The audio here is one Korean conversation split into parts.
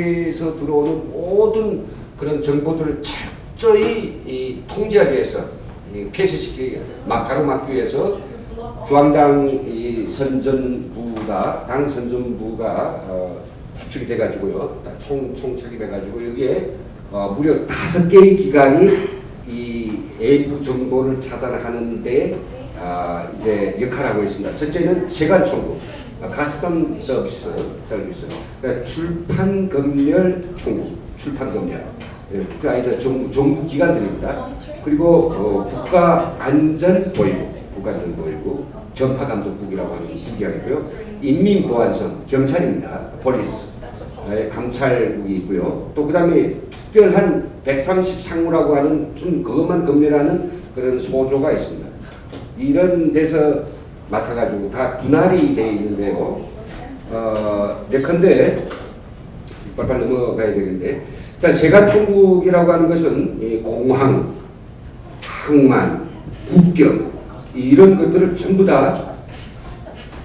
외부에서 들어오는 모든 그런 정보들을 철저히 통제하기 위해서 폐쇄시키기 가로막기 위해서 중앙당 선전부가 당 선전부가 구축이 돼가지고요, 총책임해가지고 여기에 무려 5개의 기관이 이 외부 정보를 차단하는데 이제 역할을 하고 있습니다. 첫째는 세관총국, 가스컴 서비스, 그러니까 출판검열총국, 출판검열. 그 아이들 정부 기관들입니다. 그리고 국가안전보위부, 전파감독국이라고 하는 국기관이고요. 인민보안청, 경찰입니다. 폴리스, 감찰국이 있고요. 또 그다음에 특별한 130상무라고 하는 좀 그것만 검열하는 그런 소조가 있습니다. 이런 데서 맡아가지고 다 분할이 되어 있는데요. 예컨대 빨리 넘어가야 되는데, 일단 세관총국이라고 하는 것은 공항, 항만, 국경 이런 것들을 전부 다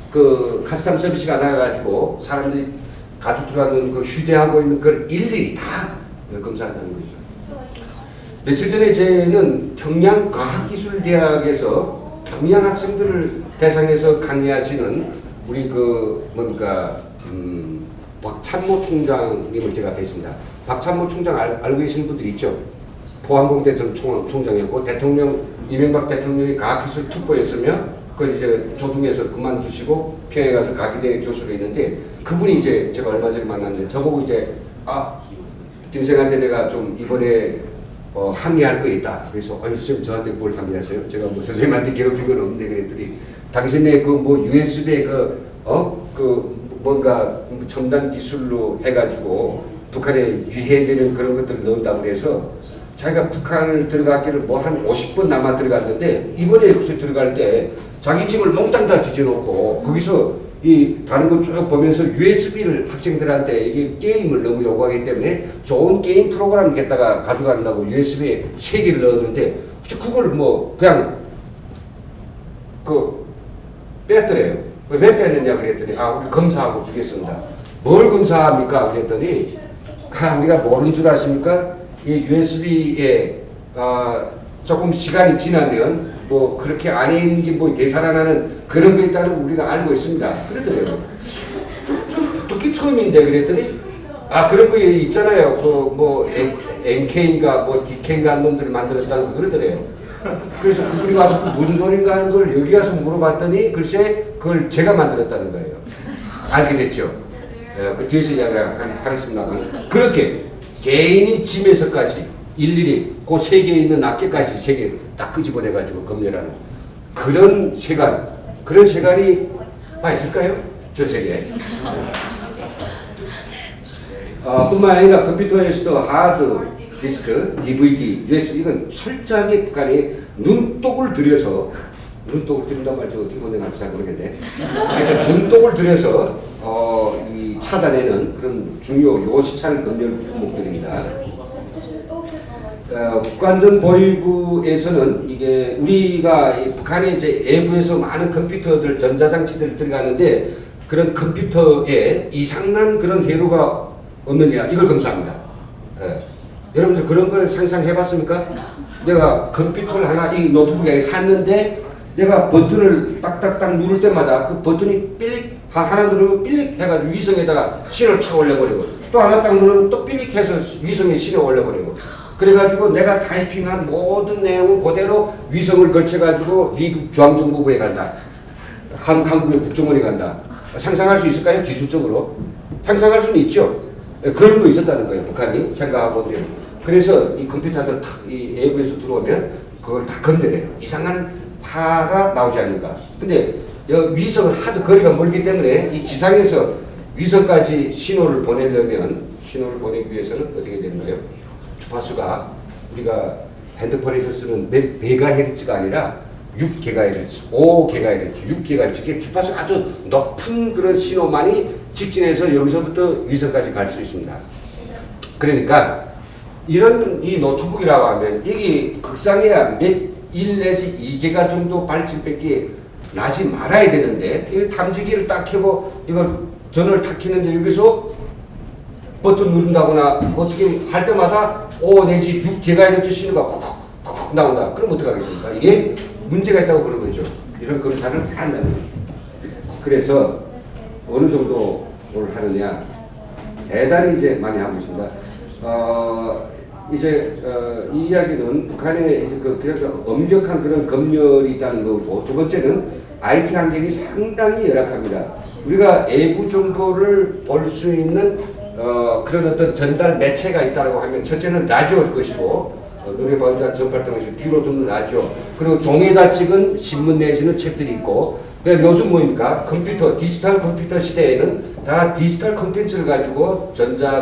그 카스텀 서비스가 나가가지고 사람들이 가지고 들어가는 그 휴대하고 있는 걸 일일이 다 검사한다는 거죠. 며칠 전에 저는 평양과학기술대학에서 평양 학생들을 대상해서 강의하시는 우리 박찬모 총장님을 제가 뵀습니다. 박찬모 총장 알고 계시는 분들 있죠? 포항공대 전 총장이었고 이명박 대통령이 과학기술특보였으며 그걸 이제 조둥에서 그만두시고 평양에 가서 과기대 교수로 있는데, 그분이 이제 제가 얼마 전에 만났는데 저보고 이제 김생한테 내가 좀 이번에 항의할 거 있다. 그래서 선생님 저한테 뭘 항의하세요? 제가 뭐 선생님한테 괴롭힌 건 없는데 그랬더니 당신의 USB에 뭔가 첨단 기술로 해가지고 북한에 유해되는 그런 것들을 넣는다고 해서 자기가 북한을 들어가기를 한 50번 남아 들어갔는데, 이번에 혹시 들어갈 때 자기 집을 몽땅 다 뒤져놓고 거기서 다른 거 쭉 보면서 USB를 학생들한테 이게 게임을 너무 요구하기 때문에 좋은 게임 프로그램을 갖다가 가져간다고 USB에 3개를 넣었는데 그걸 그냥 뺐더래요. 왜 뺐느냐 그랬더니 우리 검사하고 주겠습니다. 뭘 검사합니까? 그랬더니 우리가 모르는 줄 아십니까? 이 USB에 조금 시간이 지나면 그렇게 안에 있는 게 되살아나는 그런 거 있다는 우리가 알고 있습니다. 그러더래요. 좀 듣기 처음인데 그랬더니 그런 거 있잖아요. NK인가 DK인가 한 놈들이 만들었다는 거 그러더래요. 그래서 그분이 와서 무슨 소린가 하는 걸 여기 와서 물어봤더니 글쎄 그걸 제가 만들었다는 거예요. 알게 됐죠. 그 뒤에서 이야기하겠습니다. 그렇게 개인이 짐에서까지 일일이 그 세계에 있는 악기까지 3개 딱 끄집어내가지고 검열하는 그런 세관이 있을까요? 저 책에. 뿐만 아니라 컴퓨터에서도 하드 디스크, DVD, USB 이건 철저하게 북한이 눈독을 들여서 들인단 말이죠. 어떻게 보내는지 잘 모르겠는데 하여튼 눈독을 들여서 찾아내는 그런 중요 요시찰 검열 품목들입니다. 국가안전보위부에서는 이게 우리가 북한에 이제 외부에서 많은 컴퓨터들, 전자장치들 들어가는데 그런 컴퓨터에 이상한 그런 해로가 없느냐 이걸 검사합니다. 여러분들 그런 걸 상상해봤습니까? 내가 컴퓨터를 하나 이 노트북에 샀는데 내가 버튼을 딱딱딱 누를 때마다 그 버튼이 삐릭 하나 누르면 삐릭 해가지고 위성에다가 신호를 쳐 올려버리고 또 하나 딱 누르면 또 삐릭 해서 위성에 신호 올려버리고 그래가지고 내가 타이핑한 모든 내용은 그대로 위성을 걸쳐가지고 미국 중앙정보부에 간다. 한국의 국정원에 간다. 상상할 수 있을까요? 기술적으로? 상상할 수는 있죠. 그런 거 있었다는 거예요. 북한이 생각하고. 그래서 이 컴퓨터들 이 외부에서 들어오면 그걸 다 건드려요. 이상한 파가 나오지 않는가. 근데 위성은 하도 거리가 멀기 때문에 이 지상에서 위성까지 신호를 보내기 위해서는 어떻게 되는 거예요? 주파수가 우리가 핸드폰에서 쓰는 몇 메가헤르츠가 아니라 6GHz, 5GHz, 6GHz 이게 주파수 아주 높은 그런 신호만이 직진해서 여기서부터 위성까지 갈 수 있습니다. 그러니까 이런 이 노트북이라고 하면 이게 극상해야 몇 1 내지 2개가 정도 발진밖에 나지 말아야 되는데 이 탐지기를 딱 켜고 이걸 전원을 탁 켰는데 여기서 버튼 누른다거나 어떻게 할 때마다 5 내지 6GHz 신호가 콕콕 나온다. 그럼 어떡하겠습니까? 이게 문제가 있다고 그런 거죠. 이런 검사를 다 한다는 거죠. 그래서 어느 정도 뭘 하느냐, 대단히 이제 많이 하고 있습니다. 이 이야기는 북한의 이제 그 엄격한 그런 검열이 있다는 거고, 두 번째는 IT 환경이 상당히 열악합니다. 우리가 외부 정보를 볼 수 있는 그런 어떤 전달 매체가 있다고 하면 첫째는 라디오일 것이고, 노래 방송한 전팔동에서 귀로 듣는 라디오, 그리고 종이에다 찍은 신문 내지는 책들이 있고, 그다음 요즘 뭐입니까? 컴퓨터, 디지털 컴퓨터 시대에는 다 디지털 콘텐츠를 가지고 전자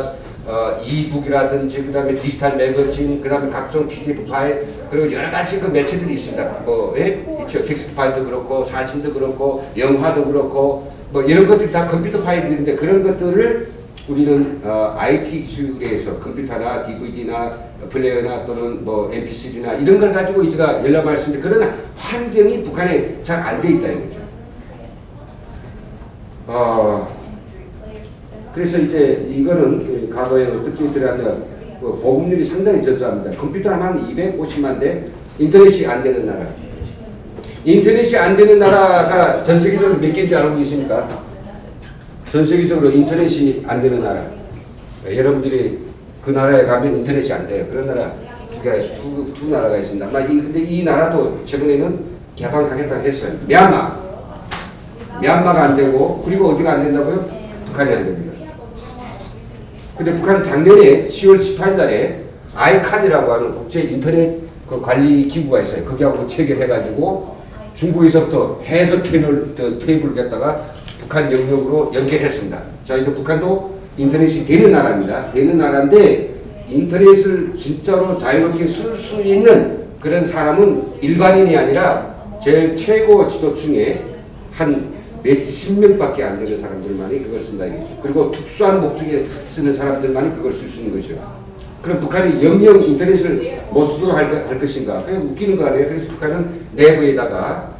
이북이라든지 그다음에 디지털 매거진, 그다음에 각종 PDF 파일, 그리고 여러 가지 그 매체들이 있습니다. 뭐 있죠. 텍스트 파일도 그렇고 사진도 그렇고 영화도 그렇고 뭐 이런 것들이 다 컴퓨터 파일들인데, 그런 것들을 우리는 IT 기술에서 컴퓨터나 DVD나 플레이어나 또는 뭐 MP3나 이런 걸 가지고 이제가 열람할 수 있는데, 그러나 환경이 북한에 잘 안 돼 있다 이거죠. 그래서 이제 이거는 과거에 어떻게 들어가면 보급률이 상당히 저조합니다. 컴퓨터는 한 250만 대, 인터넷이 안 되는 나라. 인터넷이 안 되는 나라가 전 세계적으로 몇 개인지 알고 계십니까? 전 세계적으로 인터넷이 안 되는 나라. 여러분들이 그 나라에 가면 인터넷이 안 돼요. 그런 나라 두 나라가 있습니다. 근데 이 나라도 최근에는 개방하겠다고 했어요. 미얀마가 안 되고, 그리고 어디가 안 된다고요? 북한이 안 됩니다. 근데 북한은 작년에 10월 18일 날에 아이칸이라고 하는 국제 인터넷 그 관리 기구가 있어요. 거기하고 체결해가지고 중국에서부터 해석 테이블을 갖다가 북한 영역으로 연결했습니다. 자, 이제 북한도 인터넷이 되는 나라입니다. 되는 나라인데, 인터넷을 진짜로 자유롭게 쓸 수 있는 그런 사람은 일반인이 아니라 제일 최고 지도층에 한 몇십 명밖에 안 되는 사람들만이 그걸 쓴다 이거죠. 그리고 특수한 목적에 쓰는 사람들만이 그걸 쓸 수 있는 거죠. 그럼 북한이 영영 인터넷을 못 쓰도록 할 것인가? 그냥 웃기는 거 아니에요. 그래서 북한은 내부에다가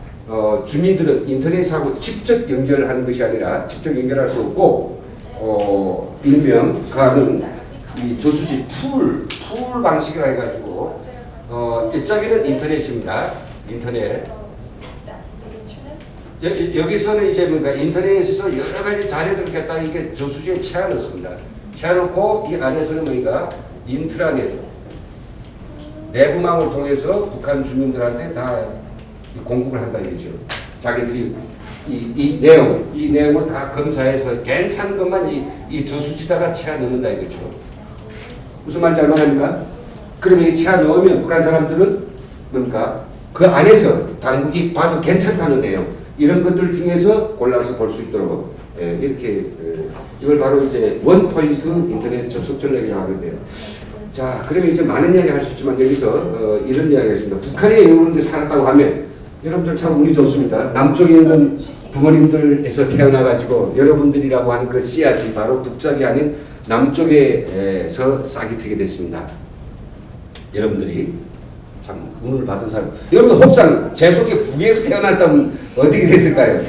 주민들은 인터넷하고 직접 연결하는 것이 아니라, 직접 연결할 수 없고, 일명 그는 이 저수지 풀 방식이라 해가지고 이쪽에는 인터넷입니다. 인터넷. 여기서는 이제 뭔가 인터넷에서 여러 가지 자료들을 갖다 이게 저수지에 채워놓습니다. 채워놓고 이 안에서는 뭔가 인트라넷, 내부망을 통해서 북한 주민들한테 다 공급을 한다 이거죠. 자기들이 이 내용을 다 검사해서 괜찮은 것만 이 저수지다가 채워넣는다 이거죠. 무슨 말인지 알만합니까? 그러면 이 채워넣으면 북한 사람들은 뭔가 그 안에서 당국이 봐도 괜찮다는 내용, 이런 것들 중에서 골라서 볼 수 있도록 이렇게 이걸 바로 이제 원포인트 인터넷 접속 전략이라고 하는데요. 자, 그러면 이제 많은 이야기 할 수 있지만 여기서 이런 이야기가 있습니다. 북한에 이런 데 살았다고 하면 여러분들 참 운이 좋습니다. 남쪽에 있는 부모님들에서 태어나가지고 여러분들이라고 하는 그 씨앗이 바로 북쪽이 아닌 남쪽에서 싹이 트게 됐습니다. 여러분들이 참 운을 받은 사람. 여러분 혹상 제 속에 북에서 태어났다면 어떻게 됐을까요?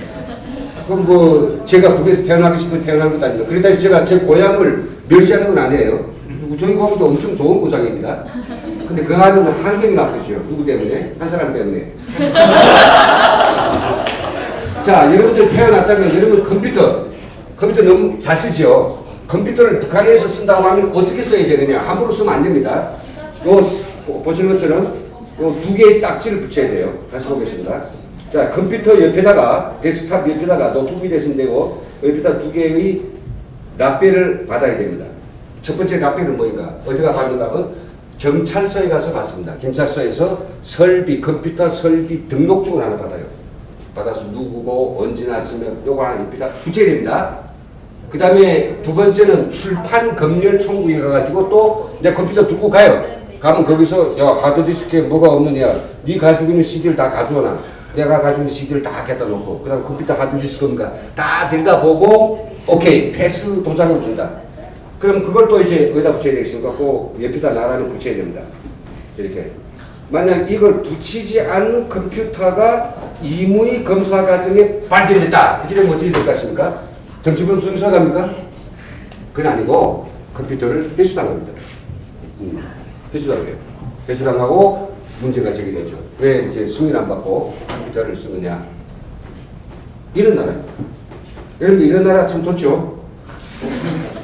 그럼 뭐 제가 북에서 태어나고 싶어 태어난 것도 아니고, 그렇다 해서 제가 제 고향을 멸시하는 건 아니에요. 저희 고향도 엄청 좋은 고장입니다. 근데 그 안에는 환경이 나쁘죠. 누구 때문에? 한 사람 때문에. 자, 여러분들 태어났다면 여러분 컴퓨터 너무 잘 쓰죠. 컴퓨터를 북한에서 쓴다고 하면 어떻게 써야 되느냐? 함부로 쓰면 안 됩니다. 보시는 것처럼 두 개의 딱지를 붙여야 돼요. 다시 보겠습니다. 자, 컴퓨터 옆에다가, 데스크탑 옆에다가 노트북이 대신 되고, 옆에다 두 개의 라벨을 받아야 됩니다. 첫 번째 라벨은 뭐인가? 어디가 받는가 하면 경찰서에 가서 받습니다. 경찰서에서 컴퓨터 설비 등록증을 하나 받아요. 받아서 누구고 언제 났으면 요거 하나 옆에다 붙여야 됩니다. 그 다음에 두 번째는 출판 검열 총국에 가가지고 또 내 컴퓨터 두고 가요. 가면 거기서 야, 하드디스크에 뭐가 없느냐, 네 가지고 있는 CD를 다 가져오나, 내가 가지고 있는 CD를 다 갖다 놓고, 그 다음 컴퓨터 하드디스크인가 다 들여다보고 오케이 패스 도장을 준다. 그럼 그걸 또 이제 어디다 붙여야 되겠습니까? 꼭 옆에다 나란히 붙여야 됩니다. 이렇게. 만약 이걸 붙이지 않는 컴퓨터가 임의 검사 과정에 발견됐다, 이렇게 되면 어떻게 될 것 같습니까? 정치범 수사갑니까? 그건 아니고 컴퓨터를 회수당합니다. 회수당해요. 회수당하고 문제가 제기되죠. 왜 이제 승인 안 받고 컴퓨터를 쓰느냐. 이런 나라입니다. 여러분들 이런 나라 참 좋죠?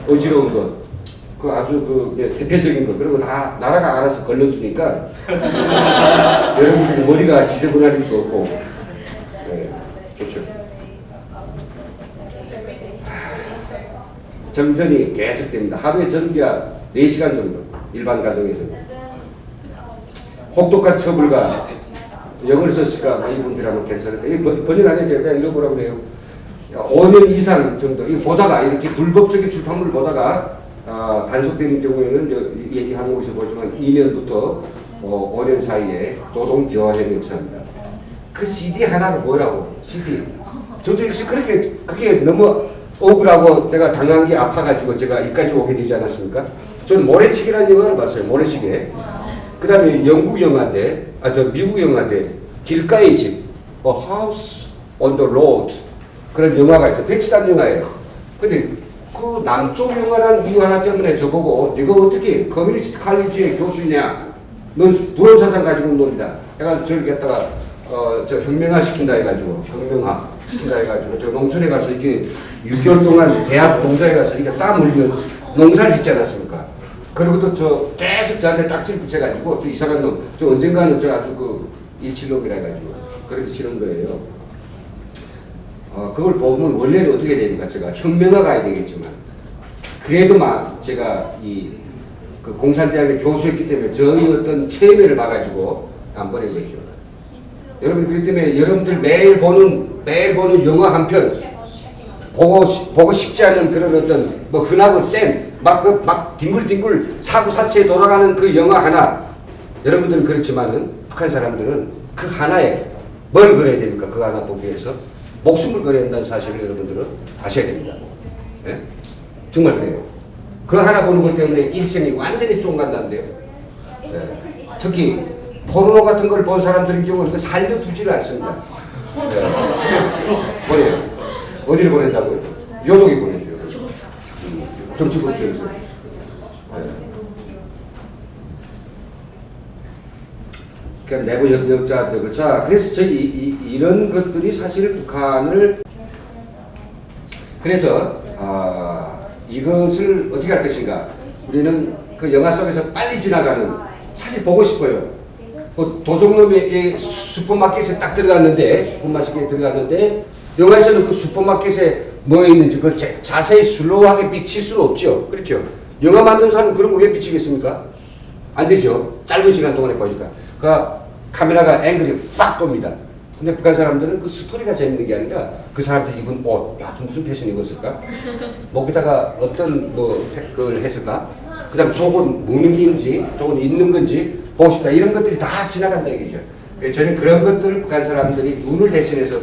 어지러운 것. 그 아주 대표적인 거. 그런 거 다 나라가 알아서 걸러주니까 여러분들 머리가 지저분할 일도 없고. 네, 좋죠. 정전이 계속됩니다. 하루에 전기가 4시간 정도. 일반 가정에서. 혹독한 처벌과 영어를 썼을까? 이분들 하면 괜찮을까? 번역 안 해도 그냥 읽어보라고 해요. 5년 이상 정도. 이거 보다가, 이렇게 불법적인 출판물을 보다가, 단속되는 경우에는, 이 항목에서 보지만 2년부터 5년 사이에 노동기화형이 역사입니다. 그 CD 하나가 뭐라고? CD. 저도 역시 그게 너무 억울하고 내가 당한 게 아파가지고 제가 여기까지 오게 되지 않았습니까? 저는 모래시계라는 영화를 봤어요. 모래시계. 그 다음에 영국 영화인데, 미국 영화인데, 길가의 집, A House on the Road. 그런 영화가 있어요. 백치단 영화예요. 근데 그 남쪽 영화라는 이유 하나 때문에 저보고, 네가 어떻게 커뮤니스트 칼리지의 교수냐? 넌 부론사상 가지고 논다. 내가 저를 갖다가, 혁명화 시킨다 해가지고, 혁명화 시킨다 해가지고, 저 농촌에 가서 이게 6개월 동안 대학 농사에 가서 이게 땀 흘리면 농사를 짓지 않았습니까? 그리고 또 계속 저한테 딱지를 붙여가지고, 저 이상한 놈, 저 언젠가는 저 아주 일칠놈이라 해가지고, 그렇게 치는 거예요. 그걸 보면 원래는 어떻게 됩니까? 제가 혁명화 가야 되겠지만, 그래도 제가 그 공산대학의 교수였기 때문에 저희 어떤 체면을 봐가지고 안 보낸 거죠. 여러분, 그렇기 때문에 여러분들 매일 보는 영화 한 편, 보고 싶지 않은 그런 어떤 흔하고 센, 막 뒹굴뒹굴 사고사체에 돌아가는 그 영화 하나, 여러분들은 그렇지만은 북한 사람들은 그 하나에 뭘 그려야 됩니까? 그 하나 보기 위해서 목숨을 걸어야 한다는 사실을 여러분들은 아셔야 됩니다. 네? 정말 그래요. 그 하나 보는 것 때문에 일생이 완전히 쫑간다는데요. 네. 특히 포르노 같은 걸 본 사람들의 경우는 그 살려두지를 않습니다. 네. 보내요. 어디를 보낸다고요? 요독이 보내줘요. 정치본처에서. 네. 그러니까 내부 역자들. 자, 그래서 저희 이런 것들이 사실 북한을, 그래서 이것을 어떻게 할 것인가. 우리는 그 영화 속에서 빨리 지나가는, 사실 보고 싶어요. 도종놈의 슈퍼마켓에 딱 들어갔는데, 영화에서는 그 슈퍼마켓에 뭐 있는지 그 자세히 슬로우하게 비칠 수는 없죠. 그렇죠? 영화 만든 사람은 그런 거 왜 비치겠습니까? 안 되죠. 짧은 시간 동안에 보니까. 그 카메라가 앵글이 팍 돕니다. 근데 북한 사람들은 그 스토리가 재밌는 게 아니라 그 사람들 입은 옷, 야, 좀 무슨 패션 입었을까? 목에다가 어떤 그걸 했을까? 그 다음 저건 무능인지, 저건 있는 건지 보고 싶다. 이런 것들이 다 지나간다 이거죠. 저는 그런 것들을 북한 사람들이 눈을 대신해서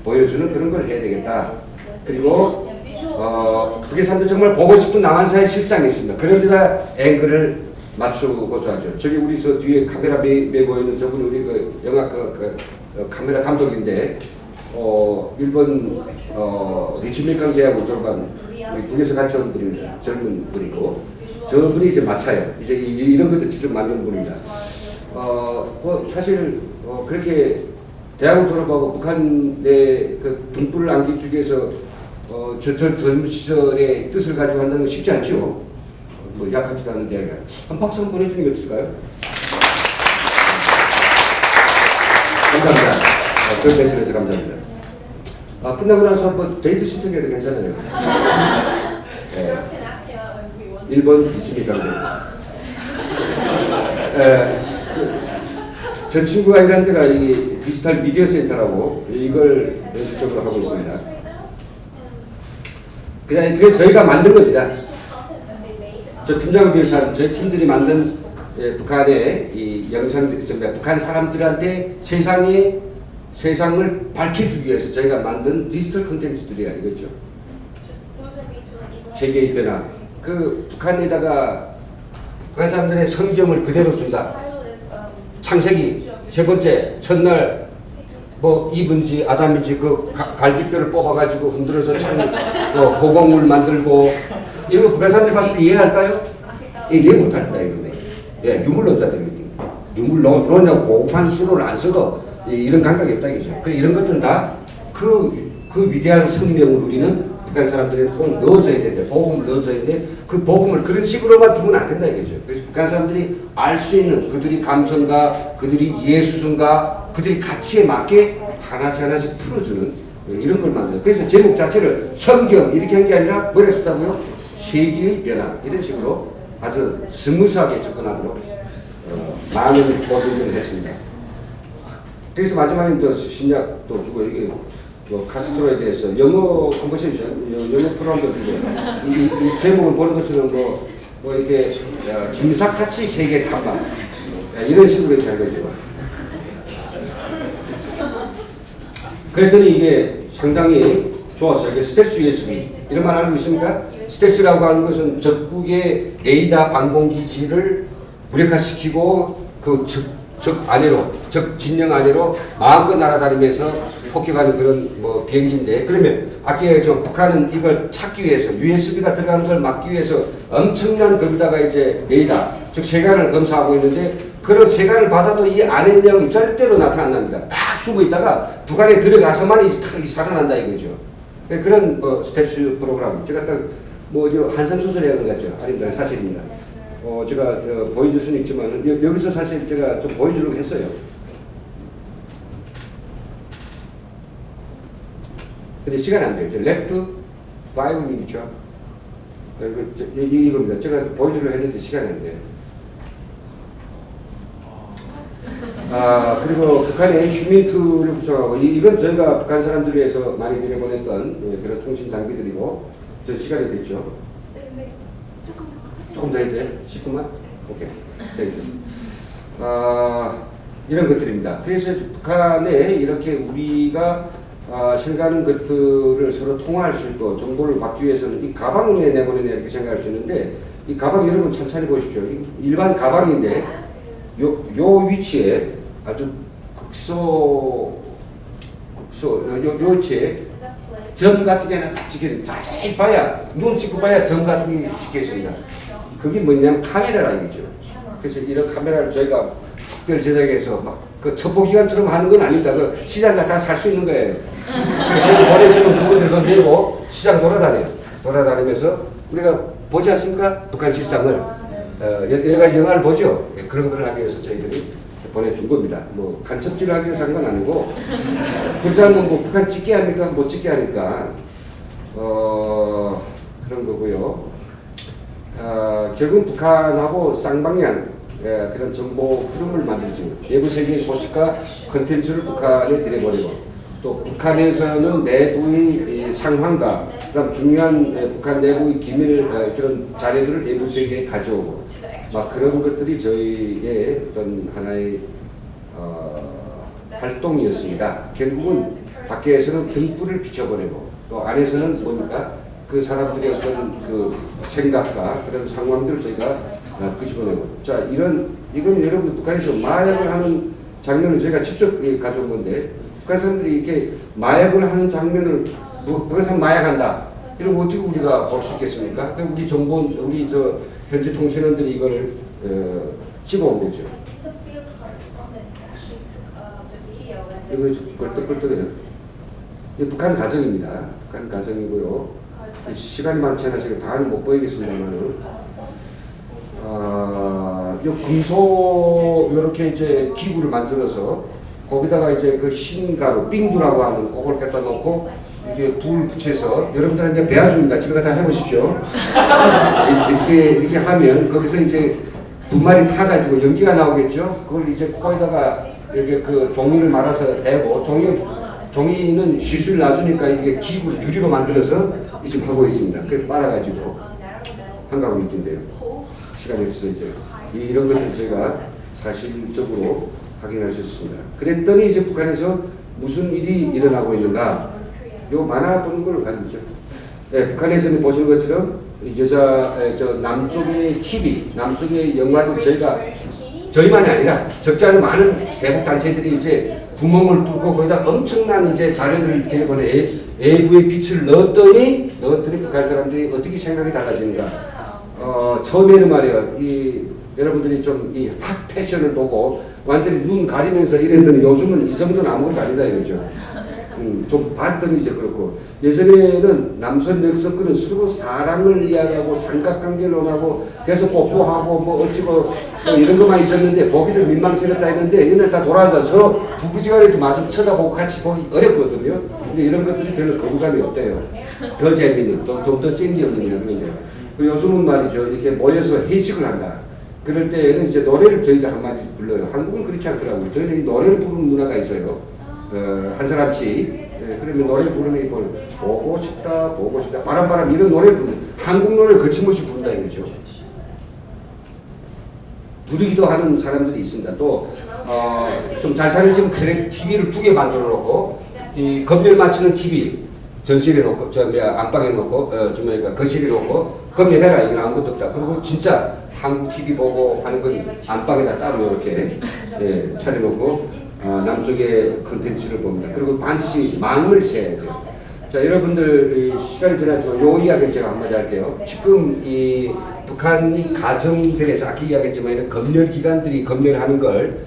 보여주는 그런 걸 해야 되겠다. 그리고 북한 사람들 정말 보고 싶은 남한사의 실상이 있습니다. 그런 데다 앵글을 맞추고자 하죠. 저기 우리 저 뒤에 카메라 메고 있는 저분 우리 그 영화 카메라 감독인데 일본 리츠밀강 대학을 졸업한 우리 북에서 같이 온 분입니다. 젊은 분이고 저분이 이제 맞춰요. 이제 이런 것들 직접 만든 분입니다. 사실 그렇게 대학을 졸업하고 북한의 그 등불을 안겨주기 위해서 저 젊은 시절의 뜻을 가지고 한다는 건 쉽지 않죠. 뭐 약하지도 않은 대학이 한 박수 한번 보내주는 게 어떨까요? 감사합니다. 그런 대신해서 감사합니다. 끝나고 나서 한번 데이트 신청해도 괜찮아요. 네. 일본 이치미강. 저 친구가 일하는 데가 이 디지털 미디어 센터라고 이걸 연수적으로 하고 있습니다. 그래서 저희가 만든 겁니다. 저 팀장을 비롯한 저희 팀들이 만든 북한의 이 영상들이 북한 사람들한테 세상을 밝혀주기 위해서 저희가 만든 디지털 콘텐츠들이야 이거죠. 세계의 변화. 그 북한에다가 북한 사람들의 성경을 그대로 준다. 창세기 세 번째 첫날 뭐 이브인지 아담인지 그 갈비뼈를 뽑아가지고 흔들어서 호곡물 만들고 이런 거 북한 사람들이 봤을 때 이해할까요? 이해 못합니다. 이거는. 예, 유물론자들입니다. 유물론이라고 고급한 수로를 안 써도 이런 감각이 없다 이거죠. 이런 것들은 다 그 위대한 성명을 우리는 북한 사람들이 꼭 넣어줘야 되는데, 복음을 넣어줘야 되는데, 그 복음을 그런 식으로만 주면 안 된다 이거죠. 그래서 북한 사람들이 알 수 있는 그들이 감성과 그들이 이해수준과 그들이 가치에 맞게 하나씩 풀어주는 이런 걸 만들어요. 그래서 제목 자체를 성경 이렇게 한 게 아니라 뭐라 썼다고요? 세계의 변화 이런 식으로 아주 스무스하게 접근하도록 많은 보도를 했습니다. 그래서 마지막에 또 신약도 주고 이게 뭐 카스트로에 대해서 영어 컨버세이션, 영어 프로그램도 주고 이 제목을 보는 것처럼 뭐 이게 김사같이 세계 탐방 이런 식으로 이렇게 한 거죠. 그랬더니 이게 상당히 좋았어요. 이게 스텔스 USB 이런 말 알고 있습니까? 스텔스라고 하는 것은 적국의 레이더 방공기지를 무력화시키고 적 안으로, 적 진영 안으로 마음껏 날아다니면서 폭격하는 그런 뭐 비행기인데, 그러면 아까 저 북한은 이걸 찾기 위해서 USB가 들어가는 걸 막기 위해서 엄청난 거기다가 이제 레이더, 즉 세간을 검사하고 있는데, 그런 세간을 받아도 이 안의 내용이 절대로 나타나 안 납니다. 딱 숨어 있다가 북한에 들어가서만 이제 탁 살아난다 이거죠. 그런 스텔스 프로그램 제가 딱 뭐 한성 소설이라는 것 같죠? 아닙니다. 사실입니다. 제가 보여줄 수는 있지만 여기서 사실 제가 좀 보여주려고 했어요. 근데 시간이 안 돼요. left 5 minutes. 이겁니다. 제가 좀 보여주려고 했는데 시간이 안 돼요. 그리고 북한의 휴민트를 구성하고 이건 저희가 북한 사람들을 위해서 많이 들여보냈던 그런 통신 장비들이고, 저 시간이 됐죠. 네. 조금 더 해도 돼요? 10분만? 오케이. 이런 것들입니다. 그래서 북한에 이렇게 우리가 생각하는 것들을 서로 통화할 수 있고 정보를 받기 위해서는 이 가방을 왜 내보내냐 이렇게 생각할 수 있는데, 이 가방 여러분 천천히 보십시오. 일반 가방인데 요 위치에 아주 요 위치에 점 같은 게 하나 딱 찍혀있습니다. 자세히 봐야, 눈 찍고 봐야 점 같은 게 찍혀있습니다. 그게 뭐냐면 카메라라 이거죠. 그래서 이런 카메라를 저희가 특별 제작해서 막 그 첩보기관처럼 하는 건 아닙니다. 그 시장 다 살 수 있는 거예요. 저희 보내주는 부분들만 메고 시장 돌아다니면서 우리가 보지 않습니까? 북한 실상을 여러 가지 영화를 보죠. 그런 걸 하기 위해서 저희들이 보내준 겁니다. 뭐 간첩질을 하기 위해서 한 건 아니고, 그렇지 않으면 뭐 북한 찍게 합니까? 못 찍게 하니까 그런 거고요. 결국 북한하고 쌍방향 그런 정보 흐름을 만들죠. 내부 세계의 소식과 컨텐츠를 북한에 들여버리고, 또 북한에서는 내부의 상황과 그다음 중요한 북한 내부의 기밀 그런 자료들을 내부 세계에 가져오고, 막 그런 것들이 저희의 어떤 하나의 활동이었습니다. 결국은 밖에서는 등불을 비춰보내고, 또 안에서는 뭡니까? 그 사람들의 어떤 그 생각과 그런 상황들을 저희가 끄집어내고. 자, 이건 여러분 북한에서 마약을 하는 장면을 저희가 직접 가져온 건데, 북한 사람들이 이렇게 마약을 하는 장면을 북한 사람 마약한다 이런 거 어떻게 우리가 볼 수 있겠습니까? 우리 정보, 우리 저 현지 통신원들이 이걸 찍어온 거죠. 이거 벌떡벌떡해요. 북한 가정입니다. 북한 가정이고요. 시간이 많지 않아서 다는 못 보이겠습니다만은, 요 금속 이렇게 이제 기구를 만들어서 거기다가 이제 그 흰가루, 빙두라고 하는 그걸 갖다 놓고 이게 불 붙여서 여러분들한테 배워줍니다. 지금 다 해보십시오. 이렇게 하면 거기서 이제 분말이 타가지고 연기가 나오겠죠. 그걸 이제 코에다가 이렇게 그 종이를 말아서 대고, 종이는 시술 놔주니까 이게 기구 유리로 만들어서 지금 하고 있습니다. 그래서 빨아가지고 한가구 느낀대요. 시간이 없어서 이제 이런 것들 제가 사실적으로 확인할 수 있습니다. 그랬더니 이제 북한에서 무슨 일이 일어나고 있는가? 요 만화 보는 걸 알죠. 네, 북한에서는 보시는 것처럼 남쪽의 TV, 남쪽의 영화들 저희가 저희만이 아니라 적지 않은 많은 대북 단체들이 이제 구멍을 뚫고 거기다 엄청난 이제 자료들을 들여보내 외부의 빛을 넣었더니 북한 사람들이 어떻게 생각이 달라지는가. 처음에는 말이에요. 여러분들이 좀 이 핫 패션을 보고 완전히 눈 가리면서 이랬더니 요즘은 이 정도는 아무것도 아니다 이거죠. 좀 봤더니 이제 그렇고, 예전에는 남선 여성들은 서로 사랑을 이야기하고 삼각관계를 논하고 계속 뽀뽀하고 뭐 어찌고 뭐 이런 것만 있었는데 보기도 민망스럽다 했는데 이날 다 돌아앉아 서로 부부지간에도 마주 쳐다보고 같이 보기 어렵거든요. 근데 이런 것들이 별로 거부감이 없대요. 더 재미있는, 또 좀 더 생기 없는 이런 거예요. 그리고 요즘은 말이죠, 이렇게 모여서 회식을 한다. 그럴 때에는 이제 노래를 저희들 한마디씩 불러요. 한국은 그렇지 않더라고요. 저희는 노래를 부르는 문화가 있어요. 한 사람씩. 그러면 노래 부르면 보고 싶다 바람 이런 노래 부르는, 한국 노래를 거침없이 부른다 이거죠. 부르기도 하는 사람들이 있습니다. 또 좀 잘 사는 지금 TV를 2개 만들어 놓고 이 검열 맞추는 TV 전실에 놓고 안방에 놓고 거실에 놓고 검열해라, 이건 아무것도 없다. 그리고 진짜 한국 TV 보고 하는 건 안방에다 따로 이렇게 차려놓고 남쪽의 컨텐츠를 봅니다. 그리고 반드시 망을 세야 돼요. 자, 여러분들 시간이 지나서 요 이야기를 제가 한마디 할게요. 지금 이 북한 가정들에서 아까 이야기했지만 검열 기관들이 검열하는 걸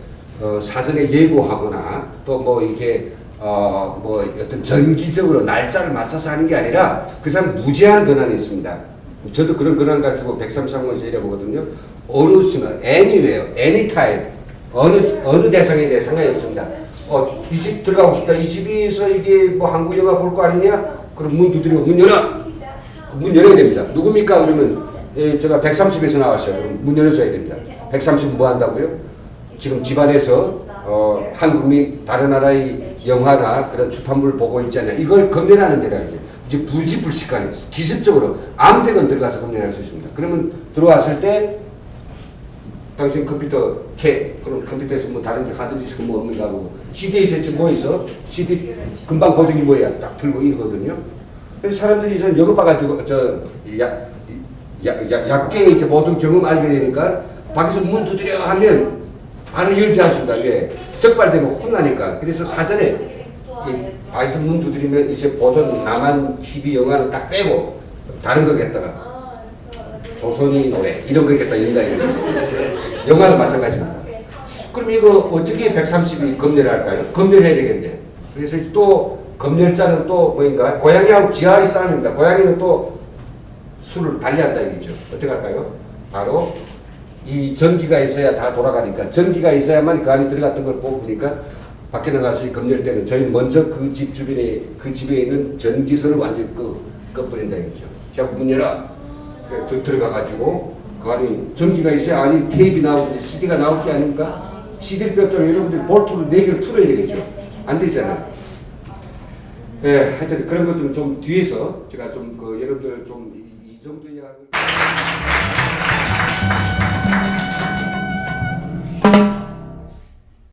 사전에 예고하거나 또 뭐 이렇게 뭐 어떤 정기적으로 날짜를 맞춰서 하는 게 아니라 그 사람 무제한 권한이 있습니다. 저도 그런 권한 가지고 133번에서 일해보거든요. 어느 순간, anywhere, anytime, 어느 대상에 대해 상관이 없습니다. 이 집 들어가고 싶다. 이 집에서 이게 뭐 한국 영화 볼 거 아니냐? 그럼 문 두드리고 문 열어! 문 열어야 됩니다. 누굽니까? 그러면 제가 130에서 나왔어요. 그럼 문 열어줘야 됩니다. 130 뭐 한다고요? 지금 집안에서 한국 및 다른 나라의 영화나 그런 출판물을 보고 있잖아요. 이걸 검열하는 데라 이제 불지불식간에 기습적으로 아무 데건 들어가서 검열할 수 있습니다. 그러면 들어왔을 때 당신 컴퓨터 그럼 컴퓨터에서 뭐 다른 게 하드디스크 뭐 없는가 하고 CD에 지금 뭐 있어? CD 금방 보정이 뭐야? 딱 들고 이러거든요. 그래서 사람들이 이제 이거 봐가지고 약게 이제 모든 경험 알게 되니까 밖에서 문 두드려 하면 바로 열지 않습니다. 왜? 적발되면 혼나니까. 그래서 사전에 밖에서 문 두드리면 이제 보던 남한 TV 영화는 딱 빼고 다른 거겠다가 조선이 노래 이런 거겠다 이런다 이거죠. 영화도 마찬가지입니다. 그럼 이거 어떻게 130이 검열을 할까요? 검열해야 되겠는데. 그래서 또 검열자는 또 뭐인가? 고양이하고 지하의 싸움입니다. 고양이는 또 술을 달리한다 이거죠. 어떻게 할까요? 바로 이 전기가 있어야 다 돌아가니까 전기가 있어야만 그 안에 들어갔던 걸 뽑으니까 밖에 나가서 검열 때는 저희는 먼저 그 집 주변에 그 집에 있는 전기선을 완전히 꺼버린다 이거죠. 자꾸 문 열어. 들어가가지고 그 안에 전기가 있어야 안에 테이프 나오고 CD가 나올 게 아닙니까? CD를 뺐잖아요. 여러분들이 볼트를 4개를 풀어야 되겠죠. 안 되잖아요. 하여튼 그런 것들은 좀 뒤에서 제가 좀 여러분들 좀 이 정도 이야기